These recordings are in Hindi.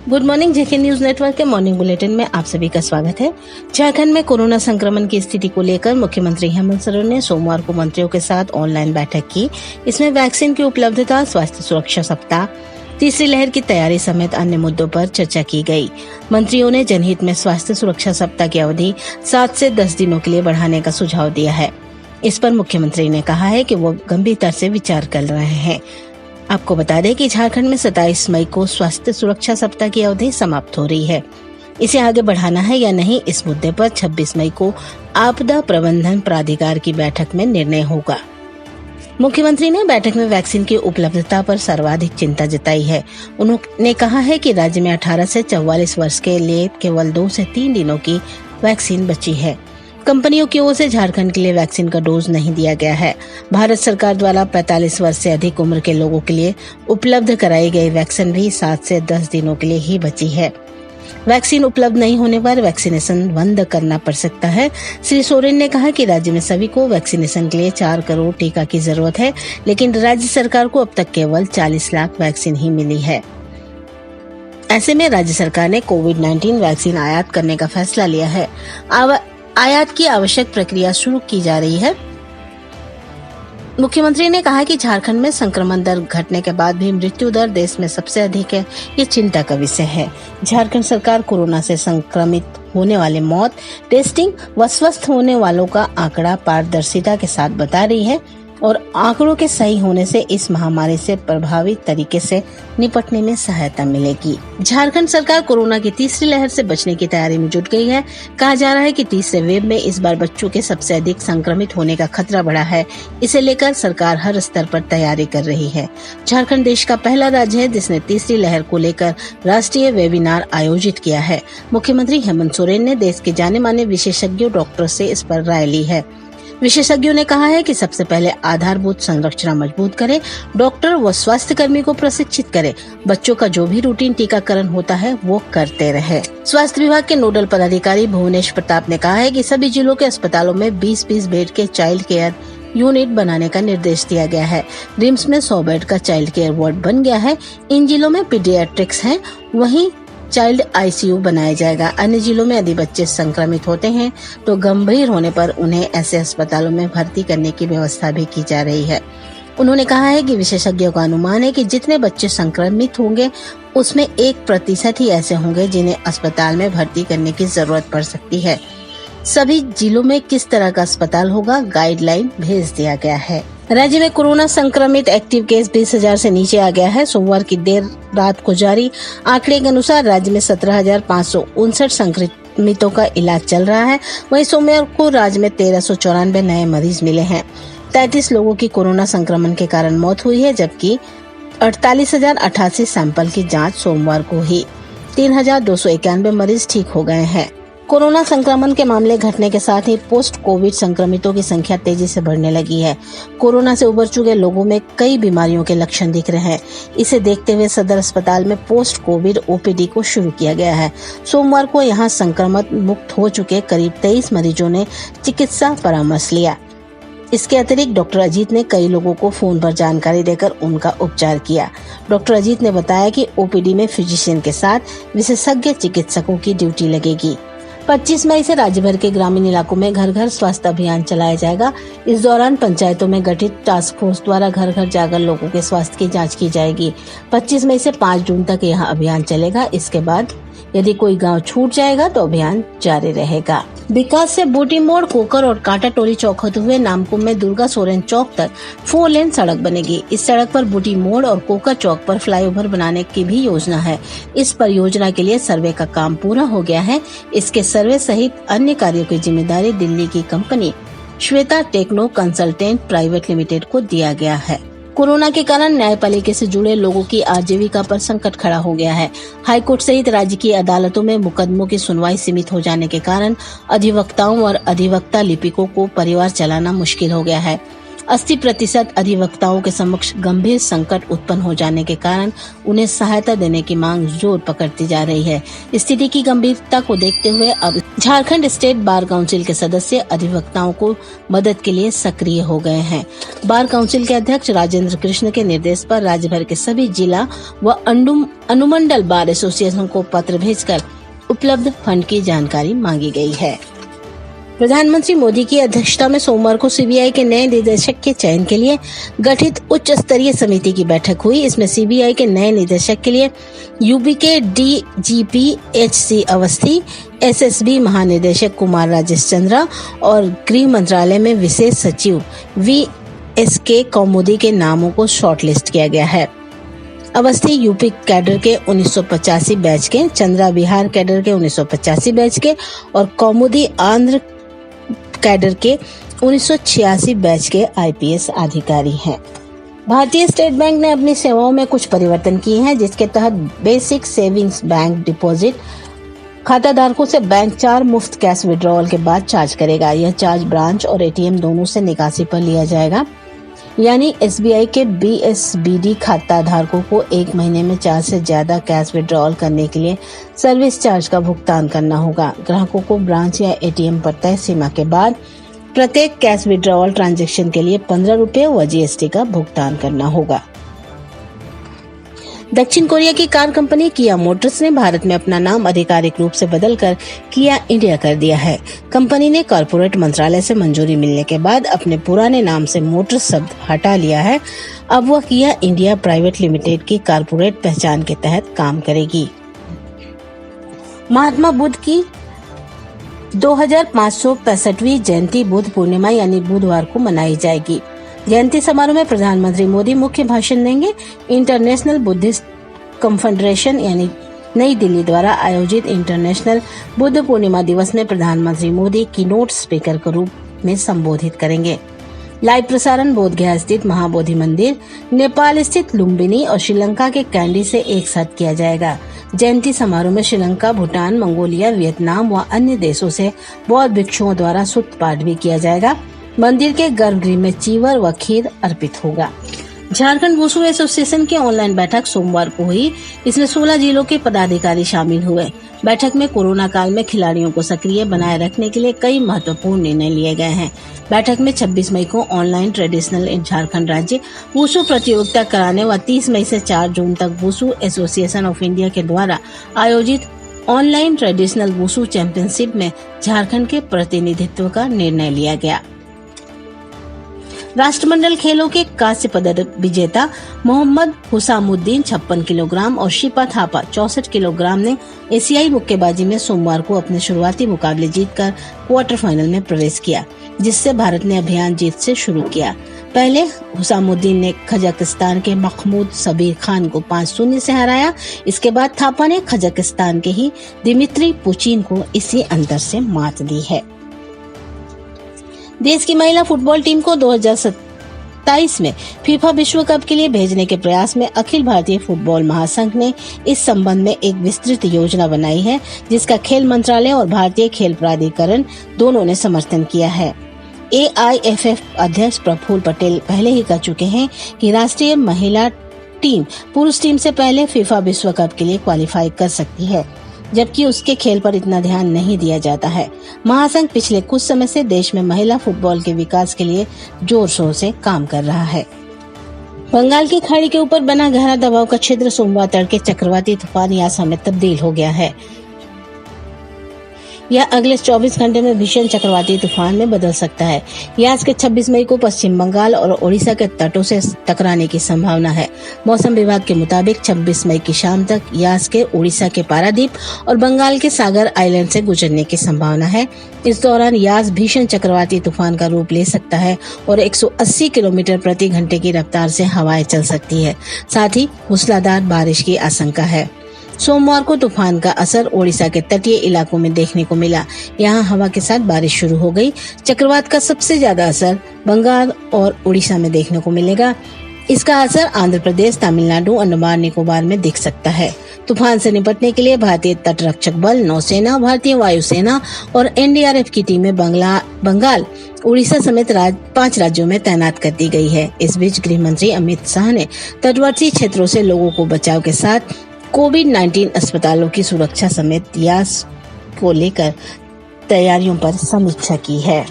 Good morning. जेके न्यूज नेटवर्क के मॉर्निंग बुलेटिन में आप सभी का स्वागत है। झारखंड में कोरोना संक्रमण की स्थिति को लेकर मुख्यमंत्री हेमंत सोरेन ने सोमवार को मंत्रियों के साथ ऑनलाइन बैठक की। इसमें वैक्सीन की उपलब्धता, स्वास्थ्य सुरक्षा सप्ताह, तीसरी लहर की तैयारी समेत अन्य मुद्दों पर चर्चा की गई। मंत्रियों ने जनहित में स्वास्थ्य सुरक्षा सप्ताह की अवधि 7 से 10 दिनों के लिए बढ़ाने का सुझाव दिया है। इस पर मुख्यमंत्री ने कहा है कि वो गंभीरता से विचार कर रहे हैं। आपको बता दें कि झारखंड में 27 मई को स्वास्थ्य सुरक्षा सप्ताह की अवधि समाप्त हो रही है। इसे आगे बढ़ाना है या नहीं, इस मुद्दे पर 26 मई को आपदा प्रबंधन प्राधिकार की बैठक में निर्णय होगा। मुख्यमंत्री ने बैठक में वैक्सीन की उपलब्धता पर सर्वाधिक चिंता जताई है। उन्होंने कहा है कि राज्य में 18 से 44 वर्ष के लिए केवल 2 से 3 दिनों की वैक्सीन बची है। कंपनियों की ओर से झारखंड के लिए वैक्सीन का डोज नहीं दिया गया है। भारत सरकार द्वारा 45 वर्ष से अधिक उम्र के लोगों के लिए उपलब्ध कराई गई वैक्सीन भी 7 से 10 दिनों के लिए ही बची है। वैक्सीन उपलब्ध नहीं होने पर वैक्सीनेशन बंद करना पड़ सकता है। श्री सोरेन ने कहा कि राज्य में सभी को वैक्सीनेशन के लिए 4 करोड़ टीका की जरूरत है, लेकिन राज्य सरकार को अब तक केवल 40 लाख वैक्सीन ही मिली है। ऐसे में राज्य सरकार ने कोविड-19 वैक्सीन आयात करने का फैसला लिया है। आयात की आवश्यक प्रक्रिया शुरू की जा रही है। मुख्यमंत्री ने कहा कि झारखंड में संक्रमण दर घटने के बाद भी मृत्यु दर देश में सबसे अधिक है। ये चिंता का विषय है। झारखंड सरकार कोरोना से संक्रमित होने वाले मौत, टेस्टिंग व स्वस्थ होने वालों का आंकड़ा पारदर्शिता के साथ बता रही है और आंकड़ों के सही होने से इस महामारी से प्रभावी तरीके से निपटने में सहायता मिलेगी। झारखंड सरकार कोरोना की तीसरी लहर से बचने की तैयारी में जुट गई है। कहा जा रहा है कि तीसरे वेव में इस बार बच्चों के सबसे अधिक संक्रमित होने का खतरा बढ़ा है। इसे लेकर सरकार हर स्तर पर तैयारी कर रही है। झारखंड देश का पहला राज्य है जिसने तीसरी लहर को लेकर राष्ट्रीय वेबिनार आयोजित किया है। मुख्यमंत्री हेमंत सोरेन ने देश के जाने माने विशेषज्ञों डॉक्टरों से इस पर राय ली है। विशेषज्ञों ने कहा है कि सबसे पहले आधारभूत संरचना मजबूत करें, डॉक्टर व स्वास्थ्य कर्मी को प्रशिक्षित करें, बच्चों का जो भी रूटीन टीकाकरण होता है वो करते रहे। स्वास्थ्य विभाग के नोडल पदाधिकारी भुवनेश प्रताप ने कहा है कि सभी जिलों के अस्पतालों में 20-20 बेड के चाइल्ड केयर यूनिट बनाने का निर्देश दिया गया है। रिम्स में 100 बेड का चाइल्ड केयर वार्ड बन गया है। इन जिलों में पीडियाट्रिक्स है, वहीं चाइल्ड आईसीयू बनाया जाएगा। अन्य जिलों में यदि बच्चे संक्रमित होते हैं तो गंभीर होने पर उन्हें ऐसे अस्पतालों में भर्ती करने की व्यवस्था भी की जा रही है। उन्होंने कहा है कि विशेषज्ञों का अनुमान है कि जितने बच्चे संक्रमित होंगे उसमें 1% ही ऐसे होंगे जिन्हें अस्पताल में भर्ती करने की जरूरत पड़ सकती है। सभी जिलों में किस तरह का अस्पताल होगा, गाइडलाइन भेज दिया गया है। राज्य में कोरोना संक्रमित एक्टिव केस 20,000 से नीचे आ गया है। सोमवार की देर रात को जारी आंकड़े के अनुसार राज्य में 17,559 संक्रमितों का इलाज चल रहा है। वहीं सोमवार को राज्य में 1,394 नए मरीज मिले हैं। 33 लोगों की कोरोना संक्रमण के कारण मौत हुई है, जबकि 48,088 सैंपल की जाँच सोमवार को ही 3,291 मरीज ठीक हो गए हैं। कोरोना संक्रमण के मामले घटने के साथ ही पोस्ट कोविड संक्रमितों की संख्या तेजी से बढ़ने लगी है। कोरोना से उबर चुके लोगों में कई बीमारियों के लक्षण दिख रहे हैं। इसे देखते हुए सदर अस्पताल में पोस्ट कोविड ओपीडी को शुरू किया गया है। सोमवार को यहां संक्रमण मुक्त हो चुके करीब 23 मरीजों ने चिकित्सा परामर्श लिया। इसके अतिरिक्त डॉक्टर अजीत ने कई लोगों को फोन पर जानकारी देकर उनका उपचार किया। डॉक्टर अजीत ने बताया कि ओपीडी में फिजिशियन के साथ विशेषज्ञ चिकित्सकों की ड्यूटी लगेगी। 25 मई से राज्य भर के ग्रामीण इलाकों में घर घर स्वास्थ्य अभियान चलाया जाएगा। इस दौरान पंचायतों में गठित टास्क फोर्स द्वारा घर घर जाकर लोगों के स्वास्थ्य की जांच की जाएगी। 25 मई से 5 जून तक यह अभियान चलेगा। इसके बाद यदि कोई गांव छूट जाएगा तो अभियान जारी रहेगा। विकास से बूटी मोड़, कोकर और कांटा टोली चौक होते हुए नामकुम में दुर्गा सोरेन चौक तक 4 लेन सड़क बनेगी। इस सड़क पर बूटी मोड़ और कोकर चौक पर फ्लाईओवर बनाने की भी योजना है। इस परियोजना के लिए सर्वे का काम पूरा हो गया है। इसके सर्वे सहित अन्य कार्यों की जिम्मेदारी दिल्ली की company Shweta techno consultant private limited को दिया गया है। कोरोना के कारण न्यायपालिका से जुड़े लोगों की आजीविका पर संकट खड़ा हो गया है। हाईकोर्ट सहित राज्य की अदालतों में मुकदमों की सुनवाई सीमित हो जाने के कारण अधिवक्ताओं और अधिवक्ता लिपिकों को परिवार चलाना मुश्किल हो गया है। 80% अधिवक्ताओं के समक्ष गंभीर संकट उत्पन्न हो जाने के कारण उन्हें सहायता देने की मांग जोर पकड़ती जा रही है। स्थिति की गंभीरता को देखते हुए अब झारखंड स्टेट बार काउंसिल के सदस्य अधिवक्ताओं को मदद के लिए सक्रिय हो गए हैं। बार काउंसिल के अध्यक्ष राजेंद्र कृष्ण के निर्देश पर राज्य भर के सभी जिला व अनुमंडल बार एसोसिएशन को पत्र भेजकर उपलब्ध फंड की जानकारी मांगी गई है। प्रधानमंत्री मोदी की अध्यक्षता में सोमवार को सीबीआई के नए निदेशक के चयन के लिए गठित उच्च स्तरीय समिति की बैठक हुई। इसमें सीबीआई के नए निदेशक के लिए यूपी के डीजीपी एचसी अवस्थी, एसएसबी महानिदेशक कुमार राजेश चंद्रा और गृह मंत्रालय में विशेष सचिव वीएसके कौमुदी के नामों को शॉर्टलिस्ट किया गया है। अवस्थी यूपी कैडर के 1985 बैच के, चंद्रा बिहार कैडर के 1985 बैच के और कौमुदी आंध्र कैडर के 1986 बैच के आईपीएस अधिकारी हैं। भारतीय स्टेट बैंक ने अपनी सेवाओं में कुछ परिवर्तन किए हैं, जिसके तहत बेसिक सेविंग्स बैंक डिपॉजिट खाता धारकों से बैंक 4 मुफ्त कैश विड्रॉल के बाद चार्ज करेगा। यह चार्ज ब्रांच और एटीएम दोनों से निकासी पर लिया जाएगा। यानी एसबीआई के बीएसबीडी खाता धारकों को 1 महीने में 4 से ज्यादा कैश विड्रॉल करने के लिए सर्विस चार्ज का भुगतान करना होगा। ग्राहकों को ब्रांच या एटीएम पर तय सीमा के बाद प्रत्येक कैश विड्रॉल ट्रांजैक्शन के लिए 15 रुपए व जीएसटी का भुगतान करना होगा। दक्षिण कोरिया की कार कंपनी किया मोटर्स ने भारत में अपना नाम आधिकारिक रूप से बदलकर किया इंडिया कर दिया है। कंपनी ने कॉर्पोरेट मंत्रालय से मंजूरी मिलने के बाद अपने पुराने नाम से मोटर्स शब्द हटा लिया है। अब वह किया इंडिया प्राइवेट लिमिटेड की कॉर्पोरेट पहचान के तहत काम करेगी। महात्मा बुद्ध की 2565वीं जयंती बुद्ध पूर्णिमा यानी बुधवार को मनाई जाएगी। जयंती समारोह में प्रधानमंत्री मोदी मुख्य भाषण देंगे। इंटरनेशनल बुद्धिस्ट कन्फेडरेशन यानी नई दिल्ली द्वारा आयोजित इंटरनेशनल बुद्ध पूर्णिमा दिवस में प्रधानमंत्री मोदी कीनोट स्पीकर के रूप में संबोधित करेंगे। लाइव प्रसारण बोधगया स्थित महाबोधि मंदिर, नेपाल स्थित लुम्बिनी और श्रीलंका के कैंडी से एक साथ किया जाएगा। जयंती समारोह में श्रीलंका, भूटान, मंगोलिया, वियतनाम व अन्य देशों से बौद्ध भिक्षुओं द्वारा सुत्त पाठ भी किया जाएगा। मंदिर के गर्भगृह में चीवर व खीर अर्पित होगा। झारखंड वुशु एसोसिएशन की ऑनलाइन बैठक सोमवार को हुई। इसमें 16 जिलों के पदाधिकारी शामिल हुए। बैठक में कोरोना काल में खिलाड़ियों को सक्रिय बनाए रखने के लिए कई महत्वपूर्ण निर्णय लिए गए हैं। बैठक में 26 मई को ऑनलाइन ट्रेडिशनल इन झारखंड राज्य वुशु प्रतियोगिता कराने व 30 मई से 4 जून तक वुशु एसोसिएशन ऑफ इंडिया के द्वारा आयोजित ऑनलाइन ट्रेडिशनल वुशु चैंपियनशिप में झारखंड के प्रतिनिधित्व का निर्णय लिया गया। राष्ट्रमंडल खेलों के कांस्य पदक विजेता मोहम्मद हुसामुद्दीन 56 किलोग्राम और शिपा थापा 64 किलोग्राम ने एशियाई मुक्केबाजी में सोमवार को अपने शुरुआती मुकाबले जीतकर क्वार्टर फाइनल में प्रवेश किया, जिससे भारत ने अभियान जीत से शुरू किया। पहले हुसामुद्दीन ने कजाकिस्तान के महमूद सबीर खान को 5-0 से हराया। इसके बाद थापा ने कजाकिस्तान के ही दिमित्री पुचिन को इसी अंतर से मात दी है। देश की महिला फुटबॉल टीम को 2027 में फीफा विश्व कप के लिए भेजने के प्रयास में अखिल भारतीय फुटबॉल महासंघ ने इस संबंध में एक विस्तृत योजना बनाई है, जिसका खेल मंत्रालय और भारतीय खेल प्राधिकरण दोनों ने समर्थन किया है। AIFF अध्यक्ष प्रफुल्ल पटेल पहले ही कह चुके हैं कि राष्ट्रीय महिला टीम पुरुष टीम से पहले फीफा विश्व कप के लिए क्वालिफाई कर सकती है, जबकि उसके खेल पर इतना ध्यान नहीं दिया जाता है। महासंघ पिछले कुछ समय से देश में महिला फुटबॉल के विकास के लिए जोर शोर से काम कर रहा है। बंगाल की खाड़ी के ऊपर बना गहरा दबाव का क्षेत्र सोमवार तड़के चक्रवाती तूफान यासा में तब्दील हो गया है। यह अगले 24 घंटे में भीषण चक्रवाती तूफान में बदल सकता है। यास के 26 मई को पश्चिम बंगाल और ओडिशा के तटों से टकराने की संभावना है। मौसम विभाग के मुताबिक 26 मई की शाम तक यास के ओडिशा के पारादीप और बंगाल के सागर आइलैंड से गुजरने की संभावना है। इस दौरान यास भीषण चक्रवाती तूफान का रूप ले सकता है और 180 किलोमीटर प्रति घंटे की रफ्तार से हवाएं चल सकती है। साथ ही मूसलाधार बारिश की आशंका है। सोमवार को तूफान का असर ओडिशा के तटीय इलाकों में देखने को मिला। यहां हवा के साथ बारिश शुरू हो गई। चक्रवात का सबसे ज्यादा असर बंगाल और ओडिशा में देखने को मिलेगा। इसका असर आंध्र प्रदेश, तमिलनाडु, अंडमान निकोबार में दिख सकता है। तूफान से निपटने के लिए भारतीय तटरक्षक बल, नौसेना, भारतीय वायुसेना और एनडीआरएफ की टीमें बंगाल, उड़ीसा समेत 5 राज्यों में तैनात कर दी गई है। इस बीच गृह मंत्री अमित शाह ने तटवर्ती क्षेत्रों से लोगों को बचाव के साथ कोविड-19 अस्पतालों की सुरक्षा समेत यास को लेकर तैयारियों पर समीक्षा की है।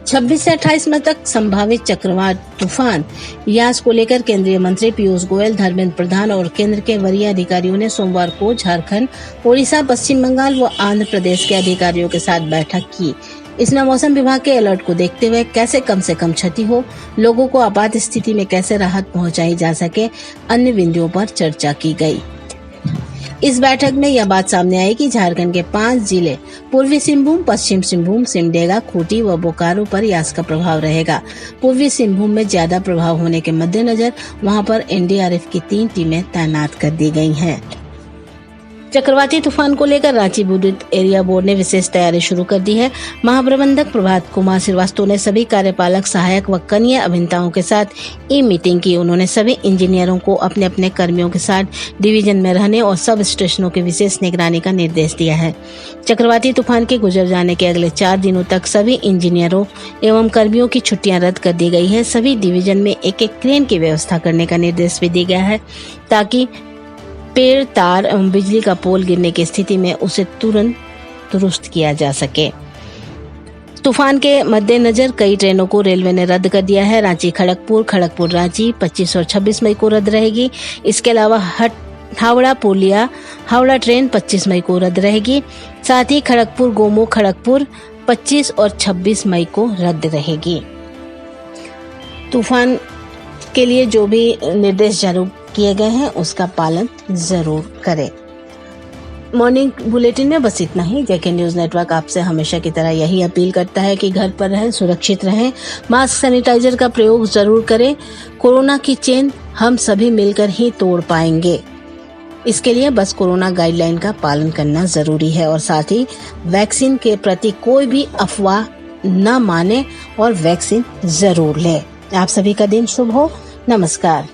26 से 28 मई तक संभावित चक्रवात तूफान यास को लेकर केंद्रीय मंत्री पीयूष गोयल, धर्मेंद्र प्रधान और केंद्र के वरीय अधिकारियों ने सोमवार को झारखंड, ओडिशा, पश्चिम बंगाल व आंध्र प्रदेश के अधिकारियों के साथ बैठक की। इसमें मौसम विभाग के अलर्ट को देखते हुए कैसे कम से कम क्षति हो, लोगों को आपात स्थिति में कैसे राहत पहुंचाई जा सके, अन्य बिंदुओं पर चर्चा की गई। इस बैठक में यह बात सामने आई कि झारखंड के 5 जिले पूर्वी सिंहभूम, पश्चिम सिंहभूम, सिमडेगा, खूंटी व बोकारो पर यास का प्रभाव रहेगा। पूर्वी सिंहभूम में ज्यादा प्रभाव होने के मद्देनजर वहां पर एनडीआरएफ की 3 टीमें तैनात कर दी गई हैं। चक्रवाती तूफान को लेकर रांची विद्युत एरिया बोर्ड ने विशेष तैयारी शुरू कर दी है। महाप्रबंधक प्रभात कुमार श्रीवास्तव ने सभी कार्यपालक, सहायक व कनीय अभियंताओं के साथ मीटिंग की। उन्होंने सभी इंजीनियरों को अपने अपने कर्मियों के साथ डिवीजन में रहने और सब स्टेशनों की विशेष निगरानी का निर्देश दिया है। चक्रवाती तूफान के गुजर जाने के अगले 4 दिनों तक सभी इंजीनियरों एवं कर्मियों की छुट्टियां रद्द कर दी गई है। सभी डिवीजन में एक क्रेन की व्यवस्था करने का निर्देश भी दिया गया है ताकि पेड़, तार एवं बिजली का पोल गिरने की स्थिति में उसे तुरंत दुरुस्त किया जा सके। तूफान के मद्देनजर कई ट्रेनों को रेलवे ने रद्द कर दिया है। रांची खड़गपुर, खड़गपुर रांची 25 और 26 मई को रद्द रहेगी। इसके अलावा हावड़ा पुलिया हावड़ा ट्रेन 25 मई को रद्द रहेगी। साथ ही खड़गपुर गोमो खड़गपुर 25 और 26 मई को रद्द रहेगी। तूफान के लिए जो भी निर्देश जारी किए गए हैं उसका पालन जरूर करें। मॉर्निंग बुलेटिन में बस इतना ही। जेके न्यूज नेटवर्क आपसे हमेशा की तरह यही अपील करता है कि घर पर रहें, सुरक्षित रहें, मास्क, सैनिटाइजर का प्रयोग जरूर करें। कोरोना की चेन हम सभी मिलकर ही तोड़ पाएंगे। इसके लिए बस कोरोना गाइडलाइन का पालन करना जरूरी है और साथ ही वैक्सीन के प्रति कोई भी अफवाह न माने और वैक्सीन जरूर ले। आप सभी का दिन शुभ हो। नमस्कार।